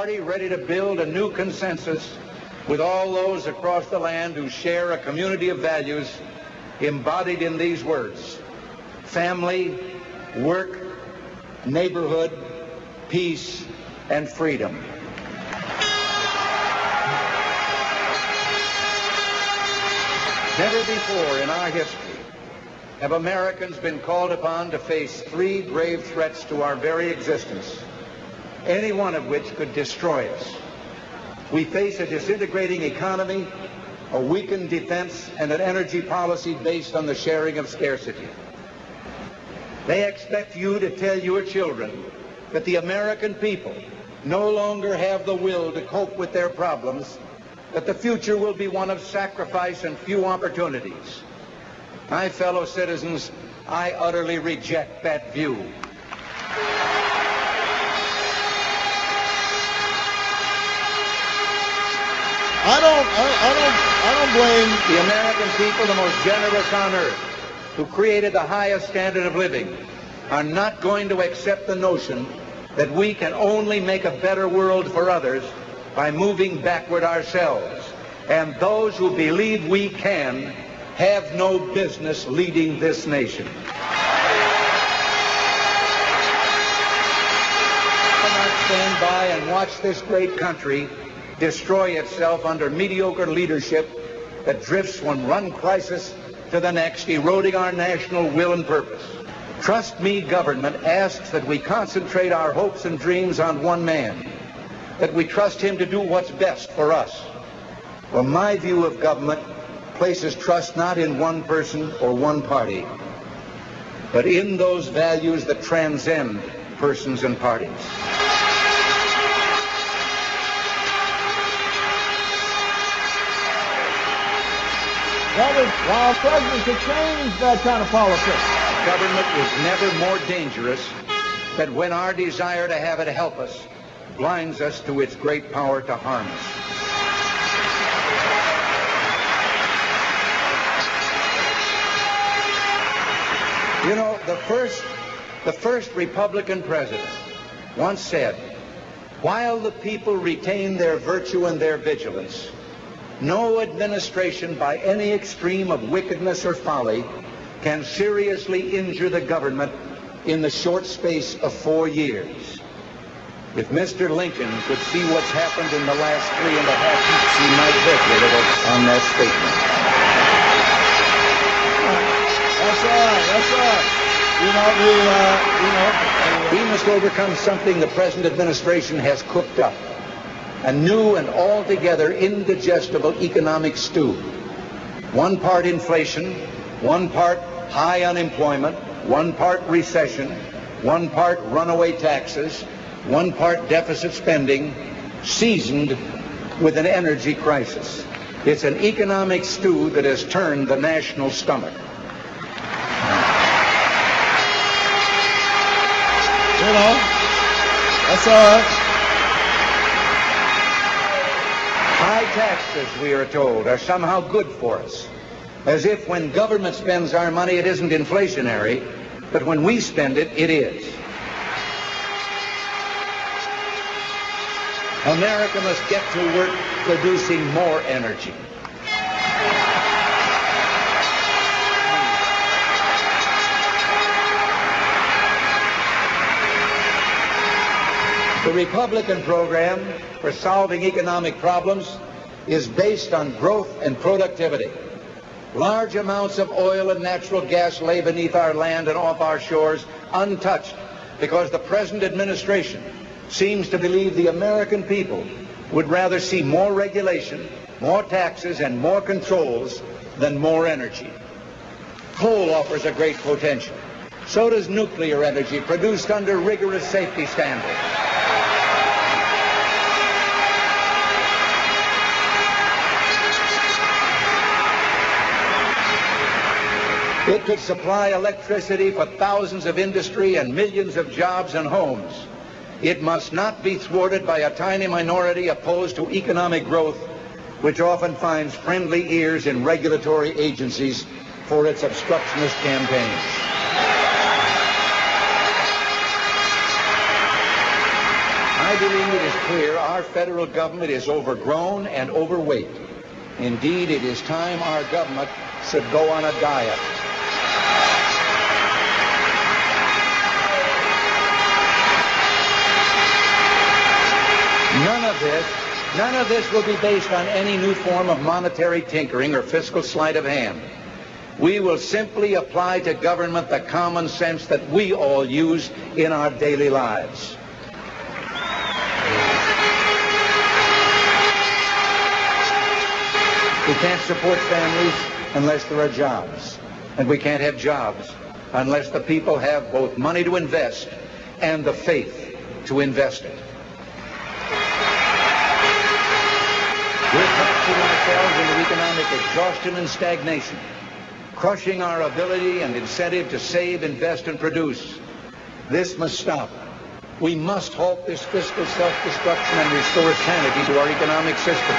party ready to build a new consensus with all those across the land who share a community of values embodied in these words: family, work, neighborhood, peace, and freedom. Never before in our history have Americans been called upon to face three grave threats to our very existence, any one of which could destroy us. We face a disintegrating economy, a weakened defense, and an energy policy based on the sharing of scarcity. They expect you to tell your children that the American people no longer have the will to cope with their problems, that the future will be one of sacrifice and few opportunities. My fellow citizens, I utterly reject that view. I don't blame the American people, the most generous on earth, who created the highest standard of living, are not going to accept the notion that we can only make a better world for others by moving backward ourselves. And those who believe we can have no business leading this nation. We cannot stand by and watch this great country destroy itself under mediocre leadership that drifts from one crisis to the next, eroding our national will and purpose. Trust me, government asks that we concentrate our hopes and dreams on one man, that we trust him to do what's best for us. Well, my view of government places trust not in one person or one party, but in those values that transcend persons and parties. While presidents have changed that kind of politics. Government is never more dangerous than when our desire to have it help us blinds us to its great power to harm us. You know, the first Republican president once said, while the people retain their virtue and their vigilance, no administration by any extreme of wickedness or folly can seriously injure the government in the short space of 4 years. If Mr. Lincoln could see what's happened in the last 3.5 weeks, he might bet a little on that statement. That's all right. We must overcome something the present administration has cooked up. A new and altogether indigestible economic stew. One part inflation, one part high unemployment, one part recession, one part runaway taxes, one part deficit spending, seasoned with an energy crisis. It's an economic stew that has turned the national stomach. That's all right. High taxes, we are told, are somehow good for us. As if when government spends our money, it isn't inflationary, but when we spend it, it is. America must get to work producing more energy. The Republican program for solving economic problems is based on growth and productivity. Large amounts of oil and natural gas lay beneath our land and off our shores untouched because the present administration seems to believe the American people would rather see more regulation, more taxes, and more controls than more energy. Coal offers a great potential. So does nuclear energy produced under rigorous safety standards. It could supply electricity for thousands of industry and millions of jobs and homes. It must not be thwarted by a tiny minority opposed to economic growth, which often finds friendly ears in regulatory agencies for its obstructionist campaigns. I believe it is clear our federal government is overgrown and overweight. Indeed, it is time our government should go on a diet. None of this will be based on any new form of monetary tinkering or fiscal sleight of hand. We will simply apply to government the common sense that we all use in our daily lives. We can't support families unless there are jobs. And we can't have jobs unless the people have both money to invest and the faith to invest it. We're taxing ourselves into economic exhaustion and stagnation, crushing our ability and incentive to save, invest, and produce. This must stop. We must halt this fiscal self-destruction and restore sanity to our economic system.